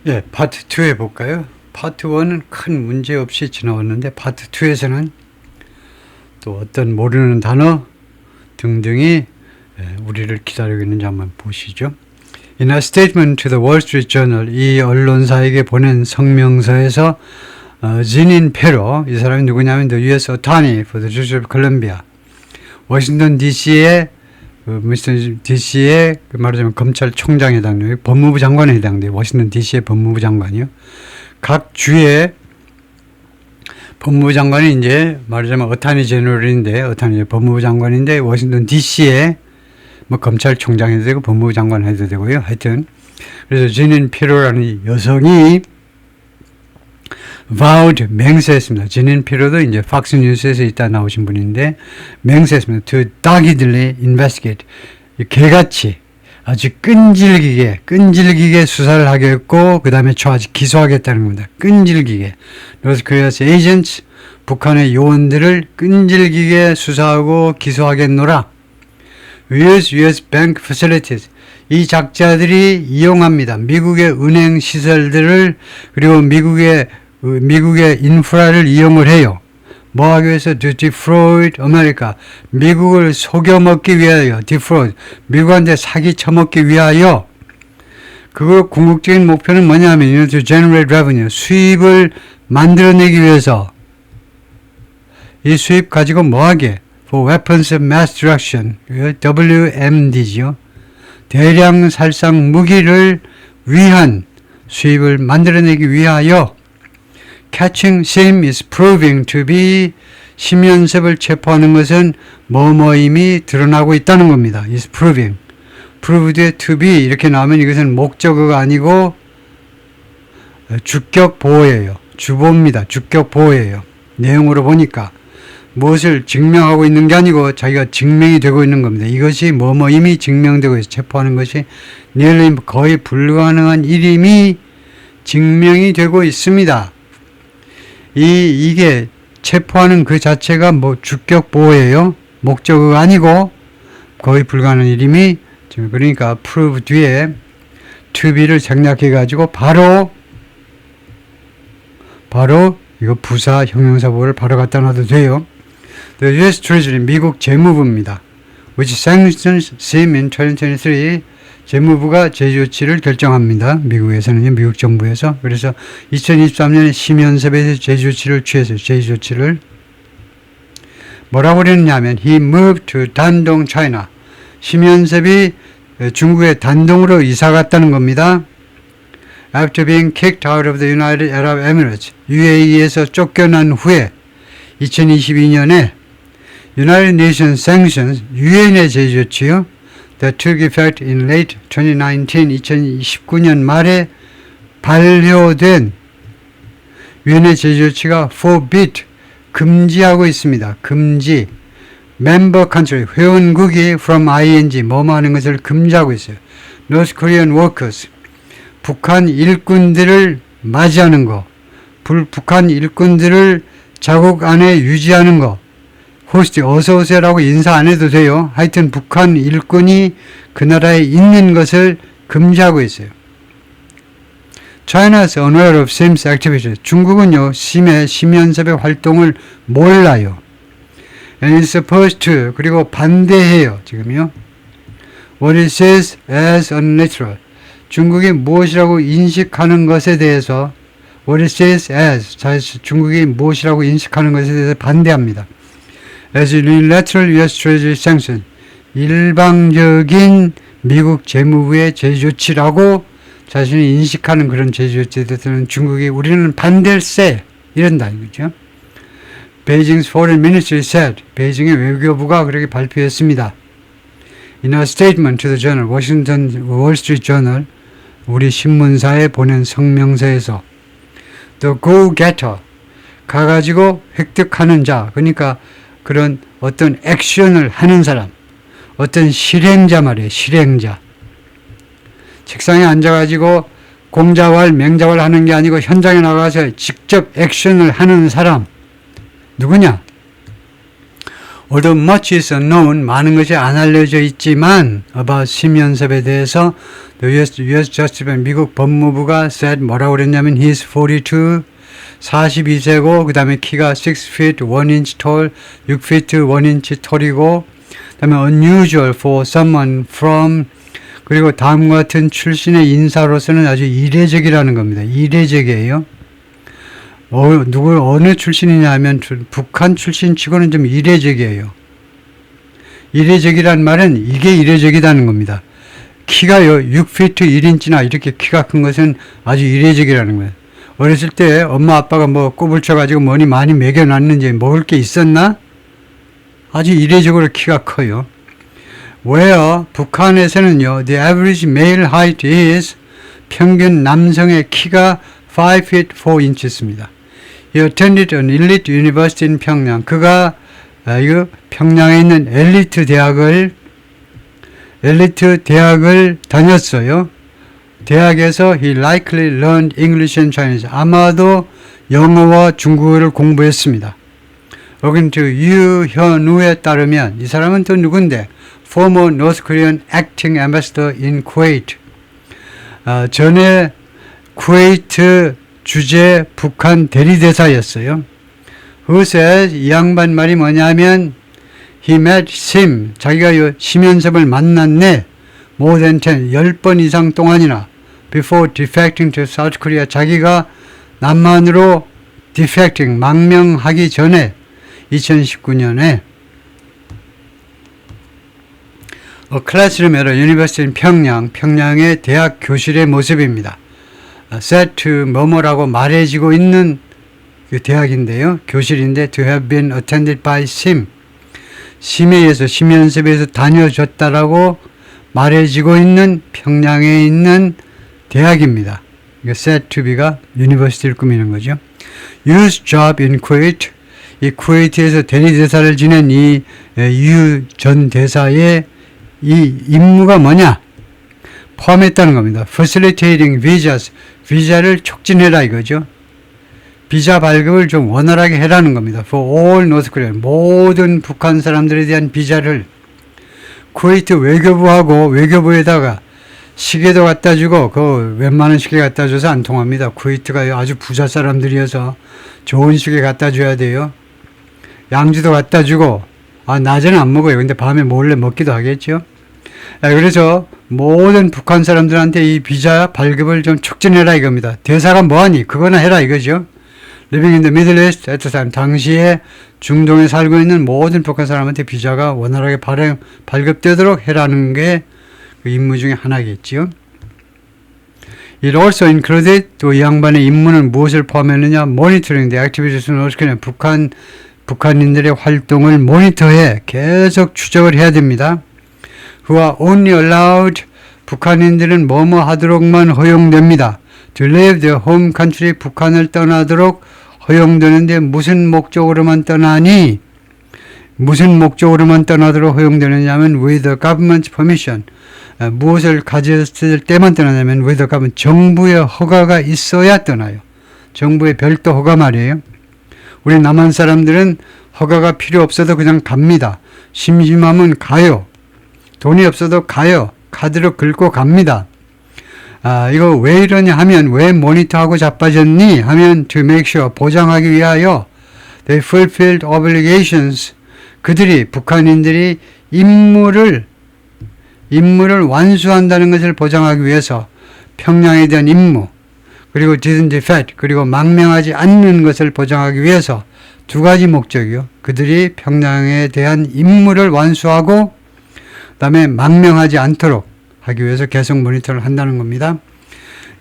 예, 파트 2 해볼까요? 파트 1은 큰 문제 없이 지나왔는데 파트 2에서는 또 어떤 모르는 단어 등등이 우리를 기다리고 있는지 한번 보시죠. In a statement to the Wall Street Journal, 이 언론사에게 보낸 성명서에서 지닌 페로, 이 사람이 누구냐면 the U.S. Attorney for the District of Columbia, 워싱턴 DC의 말하자면 검찰총장에 해당돼요. 법무부 장관에 해당돼요. 워싱턴 DC의 법무부 장관이요. 각 주의 법무부 장관이 이제 말하자면 어타니 제너럴인데, 어타니 법무부 장관인데 워싱턴 DC의 뭐 검찰총장 해도 되고 법무부 장관 해도 되고요. 하여튼 그래서 지닌 피로라는 여성이 vowed, 맹세했습니다. 지닌 피로도 이제 팍스 뉴스에서 이따 나오신 분인데 맹세했습니다. To doggedly investigate, 개같이 아주 끈질기게 수사를 하겠고 그 다음에 기소하겠다는 겁니다. 끈질기게. North Korea's agents, 북한의 요원들을 끈질기게 수사하고 기소하겠노라. US bank facilities, 이 작자들이 이용합니다. 미국의 은행 시설들을 그리고 미국의 인프라를 이용을 해요. 뭐 하기 위해서? To defraud America, 미국을 속여먹기 위하여. defraud, 미국한테 사기 쳐먹기 위하여. 그 궁극적인 목표는 뭐냐면 to generate revenue, 수입을 만들어내기 위해서. 이 수입 가지고 뭐 하게? For weapons of mass destruction, WMD죠. 대량 살상 무기를 위한 수입을 만들어내기 위하여. Catching Sim is proving to be, 심연섭을 체포하는 것은 뭐뭐임이 드러나고 있다는 겁니다. is proving. proved to be 이렇게 나오면 이것은 목적어가 아니고 주격 보호예요. 주보입니다. 주격 보호예요. 내용으로 보니까 무엇을 증명하고 있는 게 아니고 자기가 증명이 되고 있는 겁니다. 이것이 뭐뭐임이 증명되고 있어. 체포하는 것이 nearly 거의 불가능한 일임이 증명이 되고 있습니다. 이게 체포하는 그 자체가 뭐 주격 보호예요. 목적어가 아니고 거의 불가능한 일임이, 그러니까 prove 뒤에 to be를 생략해 가지고 바로 이거 부사 형용사 보호를 바로 갖다 놔도 돼요. The U.S. Treasury, 미국 재무부입니다. which sanctions Sim in 2023, 재무부가 제조치를 결정합니다. 미국에서는요, 미국 정부에서. 그래서 2023년에 심연섭에서 제조치를 취했어요. 제조치를. 뭐라고 그랬냐면 he moved to 단동 China. 심연섭이 중국의 단동으로 이사 갔다는 겁니다. After being kicked out of the United Arab Emirates, UAE에서 쫓겨난 후에 2022년에 United Nations Sanctions, 유엔의 제조치요, that took effect in late 2019, 2019년 말에 발효된 유엔의 제조치가 forbid, 금지하고 있습니다. 금지. Member country, 회원국이 from ing, 뭐뭐 하는 것을 금지하고 있어요. North Korean workers, 북한 일꾼들을 맞이하는 거, 북한 일꾼들을 자국 안에 유지하는 거, 호스트 어서오세요라고 인사 안 해도 돼요. 하여튼 북한 일꾼이 그 나라에 있는 것을 금지하고 있어요. China is unaware of Sim's activities. 중국은요, 심연섭의 활동을 몰라요. And is supposed to, 그리고 반대해요. 지금요. What it says as unnatural. 중국이 무엇이라고 인식하는 것에 대해서 what it says as, 중국이 무엇이라고 인식하는 것에 대해서 반대합니다. As unilateral U.S. Treasury sanction, 일방적인 미국 재무부의 제조치라고 자신이 인식하는 그런 제조치에 대해서는 중국이 우리는 반댈세 이런다 이거죠. Beijing's Foreign Ministry said, 베이징의 외교부가 그렇게 발표했습니다. In a statement to the journal, Washington Wall Street Journal, 우리 신문사에 보낸 성명서에서 the go-getter, 가가지고 획득하는 자, 그러니까 그런 어떤 액션을 하는 사람, 어떤 실행자 말이에요. 실행자. 책상에 앉아가지고 공자왈, 맹자왈 하는 게 아니고 현장에 나가서 직접 액션을 하는 사람. 누구냐? Although much is unknown, 많은 것이 안 알려져 있지만 about 심연섭에 대해서 the US Justice Department, 미국 법무부가 said 뭐라고 그랬냐면 he's 42, 42세고 그 다음에 키가 6 feet 1 inch tall, 6 feet 1 inch tall이고 그 다음에 unusual for someone from 그리고 다음과 같은 출신의 인사로서는 아주 이례적이라는 겁니다. 이례적이에요. 어느 출신이냐 하면 북한 출신 치고는 좀 이례적이에요. 이례적이란 말은 이게 이례적이다는 겁니다. 키가요, 6피트 1인치나 이렇게 키가 큰 것은 아주 이례적이라는 거예요. 어렸을 때 엄마 아빠가 뭐 꼽을 쳐가지고 뭐니 많이 먹여놨는지 먹을 게 있었나? 아주 이례적으로 키가 커요. where 북한에서는요, the average male height is 평균 남성의 키가 5 feet 4 inches입니다. He attended an elite university in 평양. 그가 이거 평양에 있는 엘리트 대학을 다녔어요. 대학에서 he likely learned English and Chinese. 아마도 영어와 중국어를 공부했습니다. According to 유현우에 따르면 이 사람은 또 누군데? Former North Korean acting ambassador in Kuwait. 전에 쿠웨이트 주재 북한 대리대사였어요. Who says 이 양반 말이 뭐냐면 he met Sim. 자기가 심연섭을 만났네. more than 10번 이상 동안이나 before defecting to South Korea. 자기가 남한으로 defecting, 망명하기 전에 2019년에 클래스룸 에러 유니버시티 평양의 대학 교실의 모습입니다. said to 뭐뭐라고 말해지고 있는 그 대학인데요. 교실인데 to have been attended by Sim. 심에 의해서 심연습에서 다녀줬다라고 말해지고 있는 평양에 있는 대학입니다. said to be가 유니버시티를 꾸미는 거죠. Use job in Kuwait. 이 쿠웨이트에서 대리대사를 지낸 이 유 전 대사의 이 임무가 뭐냐? 포함했다는 겁니다. Facilitating visas. 비자를 촉진해라 이거죠. 비자 발급을 좀 원활하게 해라는 겁니다. For all North Korean. 모든 북한 사람들에 대한 비자를 쿠웨이트 외교부하고 외교부에다가 시계도 갖다 주고 그 웬만한 시계 갖다 줘서 안 통합니다. 쿠웨이트가 아주 부자 사람들이어서 좋은 시계 갖다 줘야 돼요. 양주도 갖다 주고 낮에는 안 먹어요. 근데 밤에 몰래 먹기도 하겠죠. 그래서 모든 북한 사람들한테 이 비자 발급을 좀 촉진해라 이겁니다. 대사가 뭐하니? 그거나 해라 이거죠. Living in the Middle East at the time. 당시에 중동에 살고 있는 모든 북한 사람한테 비자가 원활하게 발급되도록 해라는 게 그 임무 중에 하나겠지요. It also included 또 이 양반의 임무는 무엇을 포함했느냐? Monitoring the activities of 북한인들의 활동을 모니터해 계속 추적을 해야 됩니다. Who are only allowed 북한인들은 뭐뭐 하도록만 허용됩니다. To leave their home country 북한을 떠나도록 허용되는데 무슨 목적으로만 떠나니? 무슨 목적으로만 떠나도록 허용되느냐면 with the government's permission. 무엇을 가졌을 때만 떠나냐면 with the government. 정부의 허가가 있어야 떠나요. 정부의 별도 허가 말이에요. 우리 남한 사람들은 허가가 필요 없어도 그냥 갑니다. 심심하면 가요. 돈이 없어도 가요. 카드로 긁고 갑니다. 이거 왜 이러냐 하면 왜 모니터하고 자빠졌니? 하면 to make sure 보장하기 위하여 they fulfilled obligations. 그들이 북한인들이 임무를 완수한다는 것을 보장하기 위해서 평양에 대한 임무 그리고 didn't defect 그리고 망명하지 않는 것을 보장하기 위해서 두 가지 목적이요. 그들이 평양에 대한 임무를 완수하고 그다음에 망명하지 않도록 하기 위해서 계속 모니터를 한다는 겁니다.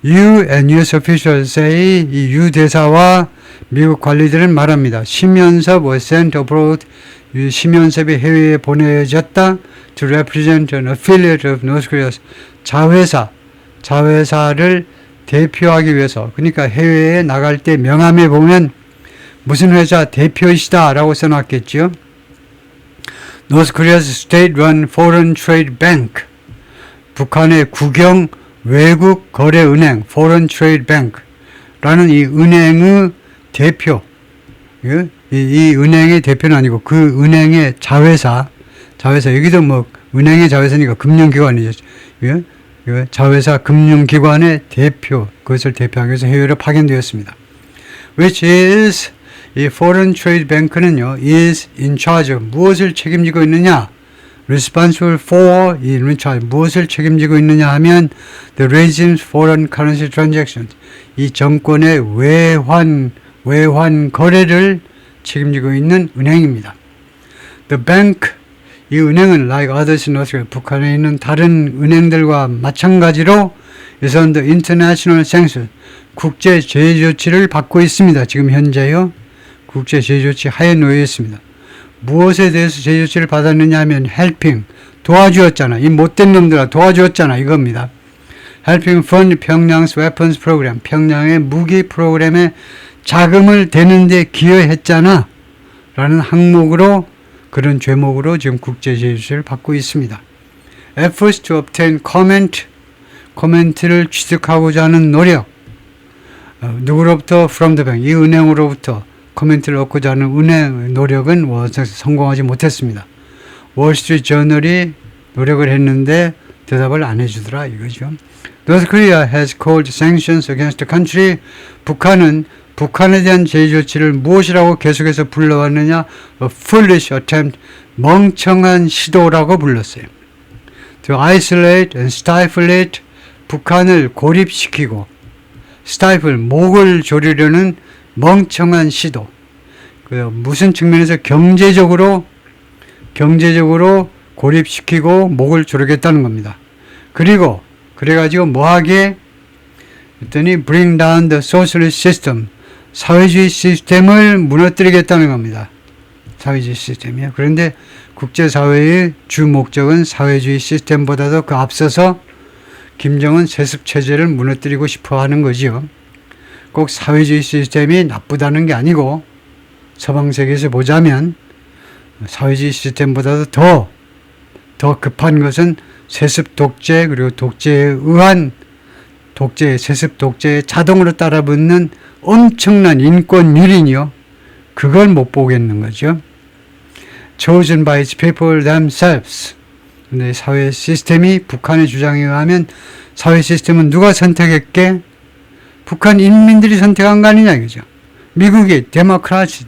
You and US officials say 이 유 대사와 미국 관리들은 말합니다. 심연섭 was sent abroad. 심연섭이 해외에 보내졌다. To represent an affiliate of North Korea. 자회사를 대표하기 위해서. 그러니까 해외에 나갈 때 명함에 보면 무슨 회사 대표이시다 라고 써놨겠죠. North Korea's state-run foreign trade bank. 북한의 국영 외국 거래 은행 foreign trade bank 라는 이 은행의 대표 이 은행의 대표는 아니고 그 은행의 자회사 여기도 뭐 은행의 자회사니까 금융기관이죠. 예? 자회사 금융기관의 대표, 그것을 대표하기 위해서 해외로 파견되었습니다. Which is, 이 Foreign Trade Bank는요, is in charge of, 무엇을 책임지고 있느냐? Responsible for, in charge, 무엇을 책임지고 있느냐 하면 the regime's foreign currency transactions, 이 정권의 외환 거래를 책임지고 있는 은행입니다. The bank, 이 은행은 like others in North, 북한에 있는 다른 은행들과 마찬가지로 is under international sanctions, 국제 제재 조치를 받고 있습니다. 지금 현재요. 국제 제재 조치 하에 놓여 있습니다. 무엇에 대해서 제재 조치를 받았느냐 하면 helping, 도와주었잖아. 이 못된 놈들아 도와주었잖아. 이겁니다. helping fund 평양's weapons program, 평양의 무기 프로그램에 자금을 대는데 기여했잖아. 라는 항목으로, 그런 죄목으로 지금 국제 제재 조치를 받고 있습니다. efforts to obtain 코멘트를 취득하고자 하는 노력. 누구로부터? from the bank, 이 은행으로부터 코멘트를 얻고자 하는 은행 노력은 성공하지 못했습니다. 월스트리트 저널이 노력을 했는데 대답을 안 해주더라 이거죠. North Korea has called sanctions against the country. 북한은 북한에 대한 제재 조치를 무엇이라고 계속해서 불러왔느냐? A foolish attempt, 멍청한 시도라고 불렀어요. To isolate and stifle it, 북한을 고립시키고 stifle, 목을 조르려는 멍청한 시도. 무슨 측면에서 경제적으로 고립시키고 목을 조르겠다는 겁니다. 그리고 그래가지고 뭐하게 했더니 bring down the socialist system, 사회주의 시스템을 무너뜨리겠다는 겁니다. 사회주의 시스템이요. 그런데 국제사회의 주 목적은 사회주의 시스템보다도 그 앞서서 김정은 세습체제를 무너뜨리고 싶어 하는 거지요. 꼭 사회주의 시스템이 나쁘다는 게 아니고 서방세계에서 보자면 사회주의 시스템보다도 더 급한 것은 세습 독재, 그리고 독재에 의한 세습 독재에 자동으로 따라붙는 엄청난 인권 유린이요. 그걸 못 보겠는 거죠. Chosen by its people themselves. 근데 사회 시스템이 북한의 주장에 의하면 사회 시스템은 누가 선택했게? 북한 인민들이 선택한 거 아니냐 이거죠. 미국이 데모크라시,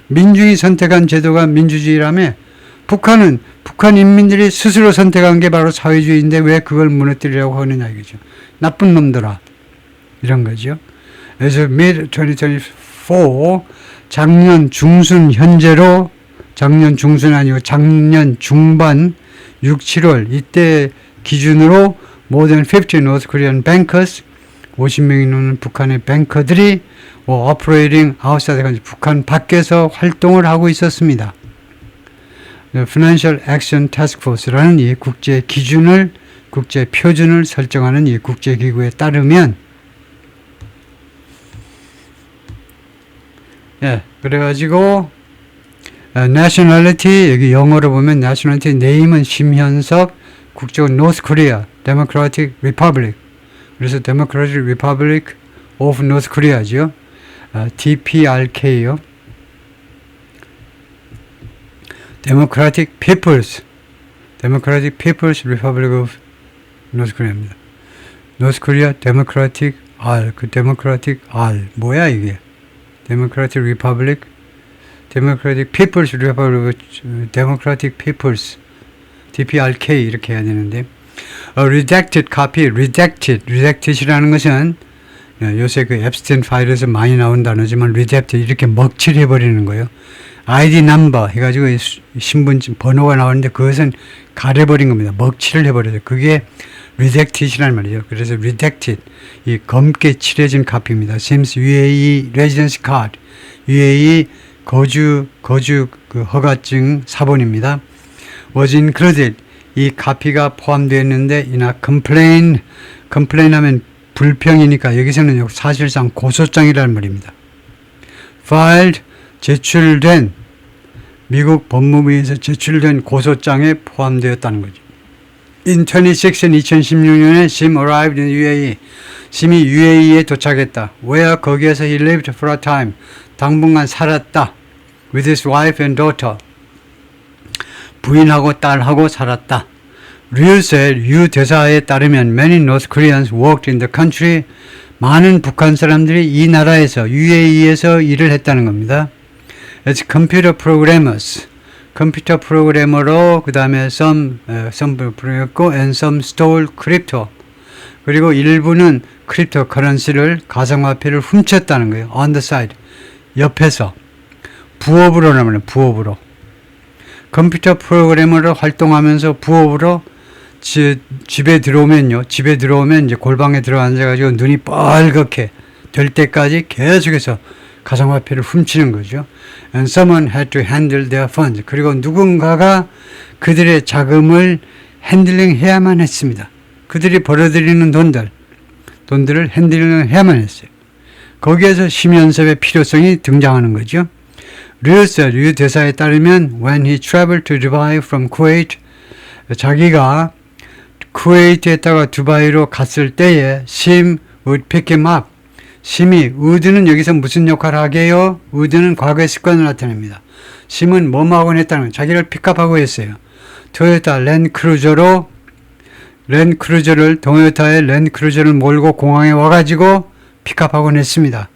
민중이 선택한 제도가 민주주의라며 북한은 북한 인민들이 스스로 선택한 게 바로 사회주의인데 왜 그걸 무너뜨리려고 하느냐 이거죠. 나쁜 놈들아. 이런 거죠. 그래서 mid-2024 작년 중순 현재로 작년 중순 아니고 작년 중반 6, 7월 이때 기준으로 more than 50 North Korean bankers 50명이 넘는 북한의 뱅커들이 operating outside 북한 밖에서 활동을 하고 있었습니다. Financial Action Task Force라는 이 국제 기준을 국제 표준을 설정하는 이 국제 기구에 따르면 그래가지고 nationality 여기 영어로 보면 nationality name은 심현석 국적은 North Korea Democratic Republic 그래서 Democratic Republic of North Korea죠. DPRK요. Democratic People's Republic of North Korea입니다. North Korea Democratic R 그 Democratic R 뭐야 이게? Democratic Republic Democratic People's Republic Democratic People's DPRK 이렇게 해야 되는데 redacted copy redacted이라는 것은 요새 그 앱스틴 파일에서 많이 나온 단어지만 redacted 이렇게 먹칠해 버리는 거예요. ID number 해가지고 신분증 번호가 나오는데 그것은 가려버린 겁니다. 먹칠을 해버려요. 그게 redacted이라는 말이죠. 그래서 redacted 이 검게 칠해진 카피입니다. Sims UAE residence card UAE 거주 그 허가증 사본입니다. was included 이 카피가 포함되었는데 이나 complain 하면 불평이니까 여기서는 사실상 고소장이라는 말입니다. filed 제출된 미국 법무부에서 제출된 고소장에 포함되었다는 거죠. In 26 2016년에 Sim arrived in UAE. 심이 UAE에 도착했다. Where 거기에서 he lived for a time. 당분간 살았다. With his wife and daughter. 부인하고 딸하고 살았다. Ryu said, 유 대사에 따르면 many North Koreans worked in the country. 많은 북한 사람들이 이 나라에서 UAE에서 일을 했다는 겁니다. As computer programmers. 컴퓨터 프로그래머로 그 다음에 some 프로그램했고 and some stole crypto. 그리고 일부는 크립토 커런시를 가상화폐를 훔쳤다는 거예요. On the side. 옆에서. 부업으로 나오는 부업으로. 컴퓨터 프로그래머로 활동하면서 부업으로 집에 들어오면 이제 골방에 들어 앉아가지고 눈이 빨갛게 될 때까지 계속해서 가상화폐를 훔치는 거죠. And someone had to handle their funds. 그리고 누군가가 그들의 자금을 핸들링 해야만 했습니다. 그들이 벌어들이는 돈들을 핸들링 해야만 했어요. 거기에서 심연섭의 필요성이 등장하는 거죠. 류 대사에 따르면 when he traveled to Dubai from Kuwait, 자기가 쿠웨이트에다가 두바이로 갔을 때에 심 would pick him up. 심이 would는 여기서 무슨 역할을 하게요? would는 과거의 습관을 나타냅니다. 심은 뭐하고 했다는 거예요? 자기를 픽업하고 했어요. 토요타 랜크루저의 랜크루저를 몰고 공항에 와가지고 픽업하곤 했습니다.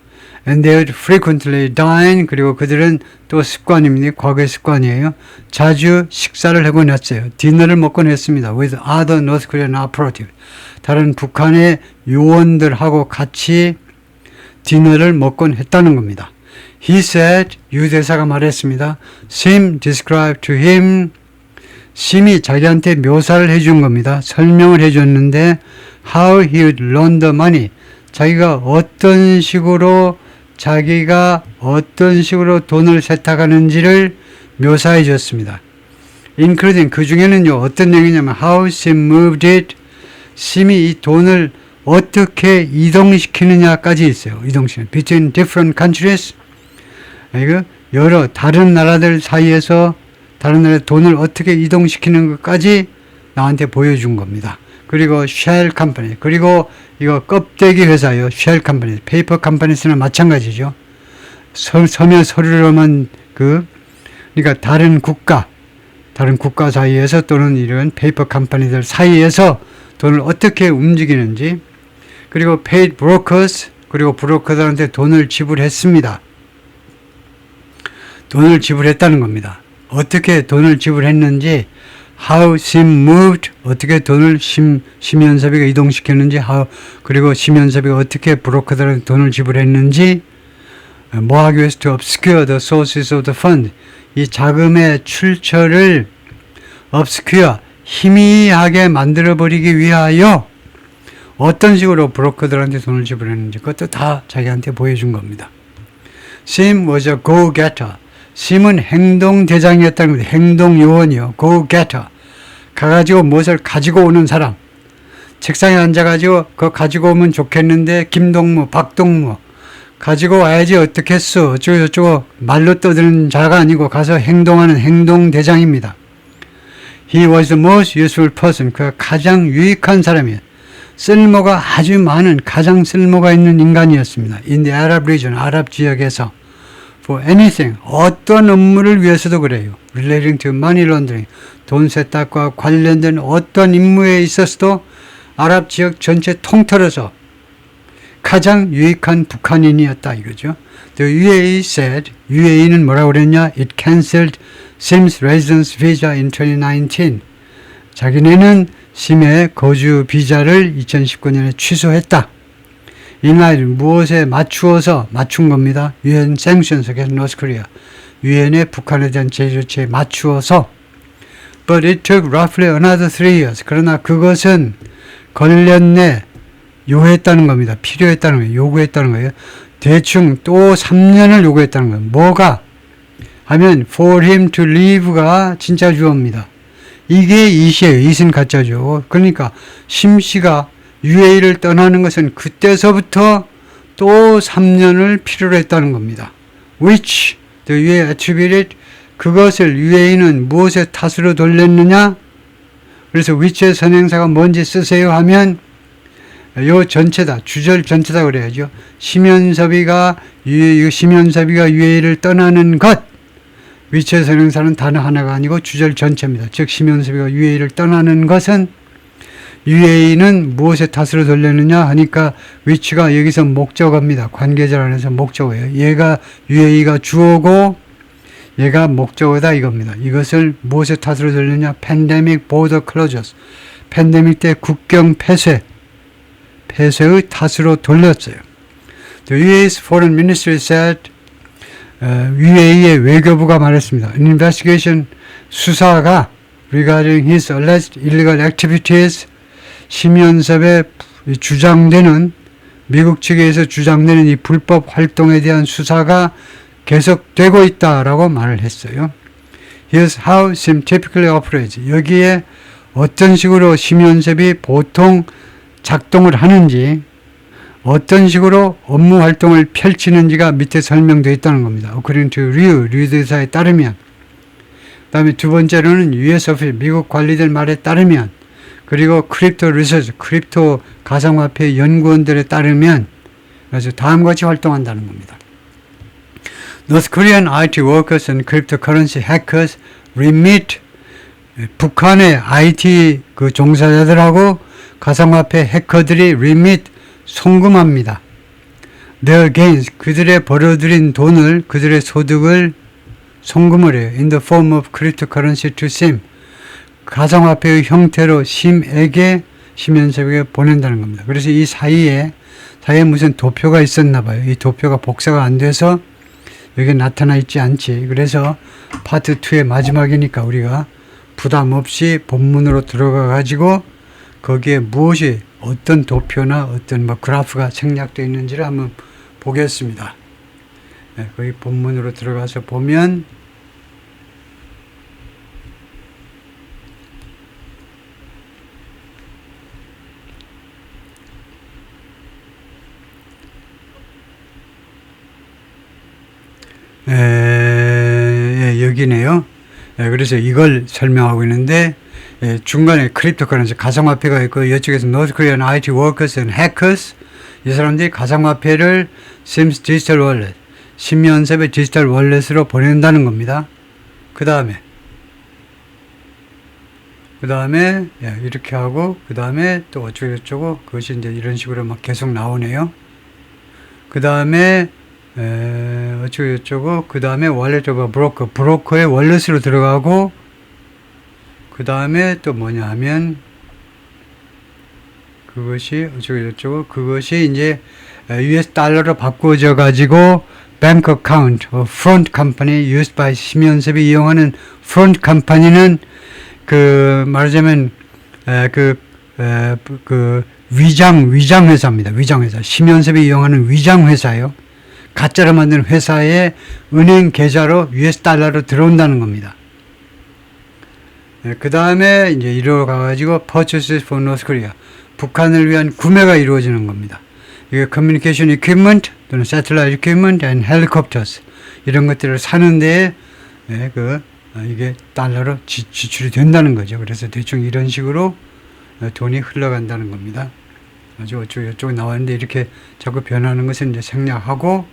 And they would frequently dine. 그리고 그들은 또 습관입니다. 과거의 습관이에요. 자주 식사를 하곤 했어요. 디너를 먹곤 했습니다. With other North Korean operatives. 다른 북한의 요원들하고 같이 디너를 먹곤 했다는 겁니다. He said, 유 대사가 말했습니다. Sim described to him. 심이 자기한테 묘사를 해준 겁니다. 설명을 해줬는데 how he would loan the money. 자기가 어떤 식으로 돈을 세탁하는지를 묘사해 줬습니다. including 그 중에는요 어떤 내용이냐면 how Sim moved it. 심이 이 돈을 어떻게 이동시키느냐까지 있어요. 이동시키는 between different countries. 이거 여러 다른 나라들 사이에서 다른 나라의 돈을 어떻게 이동시키는 것까지 나한테 보여준 겁니다. 그리고 쉘 컴퍼니, 그리고 이거 껍데기 회사요. 쉘 컴퍼니, 페이퍼 컴퍼니스는 마찬가지죠. 서면 서류로만 그러니까 다른 국가 사이에서 또는 이런 페이퍼 컴퍼니들 사이에서 돈을 어떻게 움직이는지, 그리고 paid brokers, 그리고 브로커들한테 돈을 지불했습니다. 돈을 지불했다는 겁니다. 어떻게 돈을 지불했는지, how Sim moved, 어떻게 돈을 심연섭이가 이동시켰는지, 그리고 심연섭이가 어떻게 브로커들한테 돈을 지불했는지, 뭐 하기 위해서 to obscure the sources of the fund, 이 자금의 출처를 obscure, 희미하게 만들어버리기 위하여 어떤 식으로 브로커들한테 돈을 지불했는지 그것도 다 자기한테 보여준 겁니다. Sim was a go-getter. 심은 행동대장이었다는 겁니다. 행동요원이요. go-getter. 가가지고 무엇을 가지고 오는 사람. 책상에 앉아가지고 그거 가지고 오면 좋겠는데 김동무, 박동무 가지고 와야지 어떻겠어. 어쩌고 저쩌고 말로 떠드는 자가 아니고 가서 행동하는 행동대장입니다. He was the most useful person. 그가 가장 유익한 사람이에요. 쓸모가 아주 많은, 가장 쓸모가 있는 인간이었습니다. In the Arab region, 아랍 지역에서. For anything, 어떤 업무를 위해서도 그래요. Relating to money laundering, 돈 세탁과 관련된 어떤 임무에 있어서도 아랍 지역 전체 통틀어서 가장 유익한 북한인이었다 이거죠. The UAE said, UAE는 뭐라고 그랬냐? It cancelled Sim's residence visa in 2019. 자기네는 심의 거주 비자를 2019년에 취소했다. 이날 무엇에 맞춘 겁니다. UN sanctions against North Korea. UN의 북한에 대한 제재 조치에 맞추어서. But it took roughly another 3 years. 그러나 그것은 걸렸네. 요구했다는 겁니다. 필요했다는 거예요. 요구했다는 거예요. 대충 또 3년을 요구했다는 거예요. 뭐가? 하면 for him to leave가 진짜 주어입니다. 이게 이시예요. 이신 가짜죠. 그러니까 심씨가 UAE를 떠나는 것은 그때서부터 또 3년을 필요로 했다는 겁니다. Which the UAE attributed, 그것을 UAE는 무엇의 탓으로 돌렸느냐? 그래서 which의 선행사가 뭔지 쓰세요 하면 요 전체다. 주절 전체다 그래야죠. 심연섭이가 유해이를 떠나는 것. which의 선행사는 단어 하나가 아니고 주절 전체입니다. 즉 심연섭이가 유해이를 떠나는 것은 유해이는 무엇의 탓으로 돌렸느냐 하니까 which가 여기서 목적어입니다. 관계절 안에서 목적어예요. 얘가 유해이가 주어고 얘가 목적어다 이겁니다. 이것을 무엇의 탓으로 돌렸느냐? Pandemic border closures. 팬데믹 때 국경 폐쇄의 탓으로 돌렸어요. The UAE's Foreign Ministry said UAE의 외교부가 말했습니다. An investigation 수사가 regarding his alleged illegal activities 심연섭의 주장되는 미국 측에서 주장되는 이 불법 활동에 대한 수사가 계속되고 있다라고 말을 했어요. Here's how SIM typically operates. 여기에 어떤 식으로 심연섭이 보통 작동을 하는지 어떤 식으로 업무 활동을 펼치는지가 밑에 설명되어 있다는 겁니다. According to 류 대사에 따르면 그 다음에 두 번째로는 US official, 미국 관리들 말에 따르면 그리고 크립토 리서치, 크립토 가상화폐 연구원들에 따르면 그래서 다음과 같이 활동한다는 겁니다. North Korean IT workers and cryptocurrency hackers remit 북한의 IT 그 종사자들하고 가상화폐 해커들이 remit 송금합니다. Their gains 그들의 벌어들인 돈을 그들의 소득을 송금을 해요. In the form of cryptocurrency to SIM 가상화폐의 형태로 심에게 심연섭에게 보낸다는 겁니다. 그래서 이 사이에 무슨 도표가 있었나 봐요. 이 도표가 복사가 안 돼서 여기 나타나 있지 않지. 그래서 파트 2의 마지막이니까 우리가 부담 없이 본문으로 들어가 가지고 거기에 무엇이 어떤 도표나 어떤 그래프가 생략되어 있는지를 한번 보겠습니다. 네, 거기 본문으로 들어가서 보면 여기네요. 그래서 이걸 설명하고 있는데 중간에 크립토커런시 가상화폐가 있고 이쪽에서 North Korean IT workers and hackers 이 사람들이 가상화폐를 SIM's 디지털 월렛 심연섭의 디지털 월렛으로 보낸다는 겁니다. 그 다음에 이렇게 하고 그 다음에 또 어쩌고저쩌고 그것이 이제 이런 식으로 막 계속 나오네요. 그 다음에 어쩌고저쩌고 그 다음에 월렛 오브 브로커의 월렛으로 들어가고 그 다음에 또 뭐냐 하면 그것이 어쩌고저쩌고 그것이 이제 US 달러로 바꾸어져 가지고 bank account front company used by 심연섭이 이용하는 front company는 그 말하자면 위장 회사입니다. 위장 회사. 심연섭이 이용하는 위장 회사요. 가짜로 만든 회사의 은행 계좌로 US 달러로 들어온다는 겁니다. 그 다음에 이제 이리로 가가지고 purchases for North Korea. 북한을 위한 구매가 이루어지는 겁니다. 이게 communication equipment 또는 satellite equipment and helicopters 이런 것들을 사는 데에 이게 달러로 지출이 된다는 거죠. 그래서 대충 이런 식으로 돈이 흘러간다는 겁니다. 아주 어쩌고 나왔는데 이렇게 자꾸 변하는 것은 이제 생략하고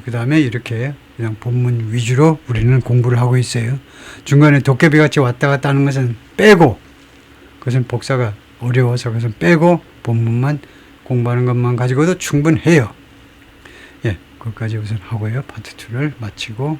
그 다음에 이렇게 그냥 본문 위주로 우리는 공부를 하고 있어요. 중간에 도깨비 같이 왔다 갔다 하는 것은 빼고 그것은 복사가 어려워서 그것은 빼고 본문만 공부하는 것만 가지고도 충분해요. 예, 거기까지 우선 하고요. 파트 2를 마치고